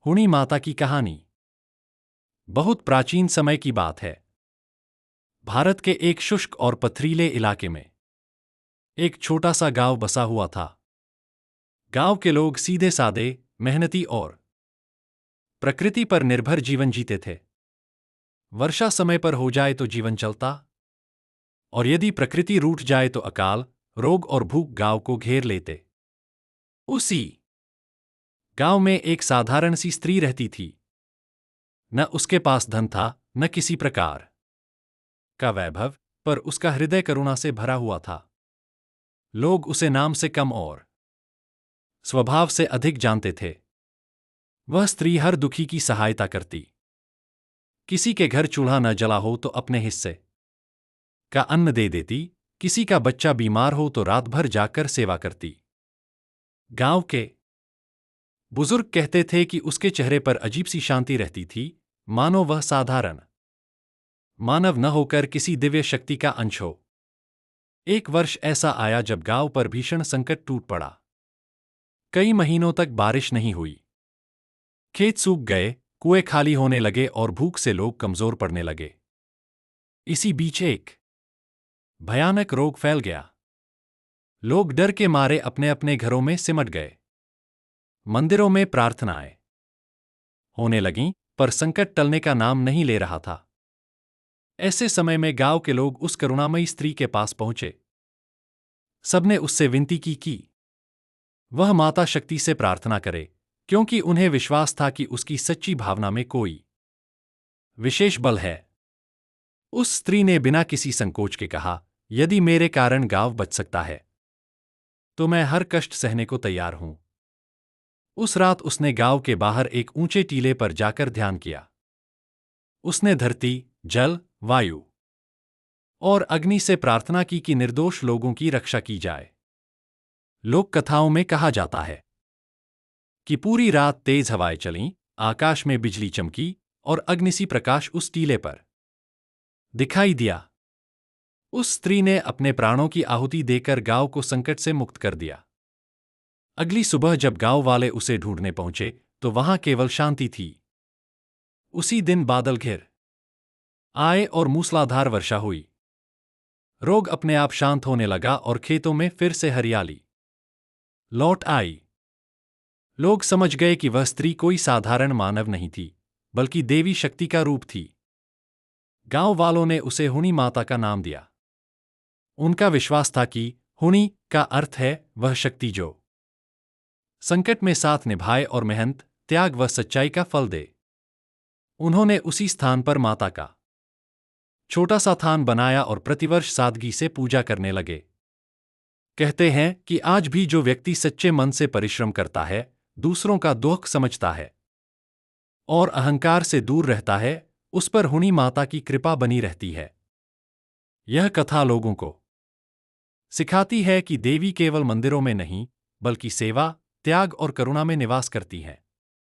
हुणी माता की कहानी बहुत प्राचीन समय की बात है। भारत के एक शुष्क और पथरीले इलाके में एक छोटा सा गांव बसा हुआ था। गांव के लोग सीधे सादे, मेहनती और प्रकृति पर निर्भर जीवन जीते थे। वर्षा समय पर हो जाए तो जीवन चलता, और यदि प्रकृति रूठ जाए तो अकाल, रोग और भूख गांव को घेर लेते। उसी गांव में एक साधारण सी स्त्री रहती थी। न उसके पास धन था, न किसी प्रकार का वैभव, पर उसका हृदय करुणा से भरा हुआ था। लोग उसे नाम से कम और स्वभाव से अधिक जानते थे। वह स्त्री हर दुखी की सहायता करती। किसी के घर चूल्हा न जला हो तो अपने हिस्से का अन्न दे देती, किसी का बच्चा बीमार हो तो रात भर जाकर सेवा करती। गांव के बुजुर्ग कहते थे कि उसके चेहरे पर अजीब सी शांति रहती थी, मानो वह साधारण मानव न होकर किसी दिव्य शक्ति का अंश हो। एक वर्ष ऐसा आया जब गांव पर भीषण संकट टूट पड़ा। कई महीनों तक बारिश नहीं हुई। खेत सूख गए, कुएं खाली होने लगे और भूख से लोग कमजोर पड़ने लगे। इसी बीच एक भयानक रोग फैल गया। लोग डर के मारे अपने अपने घरों में सिमट गए। मंदिरों में प्रार्थनाएं होने लगीं, पर संकट टलने का नाम नहीं ले रहा था। ऐसे समय में गांव के लोग उस करुणामयी स्त्री के पास पहुंचे। सबने उससे विनती की वह माता शक्ति से प्रार्थना करे, क्योंकि उन्हें विश्वास था कि उसकी सच्ची भावना में कोई विशेष बल है। उस स्त्री ने बिना किसी संकोच के कहा, यदि मेरे कारण गांव बच सकता है तो मैं हर कष्ट सहने को तैयार हूं। उस रात उसने गांव के बाहर एक ऊंचे टीले पर जाकर ध्यान किया। उसने धरती, जल, वायु और अग्नि से प्रार्थना की कि निर्दोष लोगों की रक्षा की जाए। लोक कथाओं में कहा जाता है कि पूरी रात तेज हवाएं चलीं, आकाश में बिजली चमकी और अग्निसी प्रकाश उस टीले पर दिखाई दिया। उस स्त्री ने अपने प्राणों की आहुति देकर गांव को संकट से मुक्त कर दिया। अगली सुबह जब गांव वाले उसे ढूंढने पहुंचे तो वहां केवल शांति थी। उसी दिन बादल घिर आए और मूसलाधार वर्षा हुई। रोग अपने आप शांत होने लगा और खेतों में फिर से हरियाली लौट आई। लोग समझ गए कि वह स्त्री कोई साधारण मानव नहीं थी, बल्कि देवी शक्ति का रूप थी। गांव वालों ने उसे हुणी माता का नाम दिया। उनका विश्वास था कि हुणी का अर्थ है वह शक्ति जो संकट में साथ निभाए और मेहनत, त्याग व सच्चाई का फल दे। उन्होंने उसी स्थान पर माता का छोटा सा थान बनाया और प्रतिवर्ष सादगी से पूजा करने लगे। कहते हैं कि आज भी जो व्यक्ति सच्चे मन से परिश्रम करता है, दूसरों का दुख समझता है और अहंकार से दूर रहता है, उस पर हुणी माता की कृपा बनी रहती है। यह कथा लोगों को सिखाती है कि देवी केवल मंदिरों में नहीं, बल्कि सेवा, त्याग और करुणा में निवास करती है।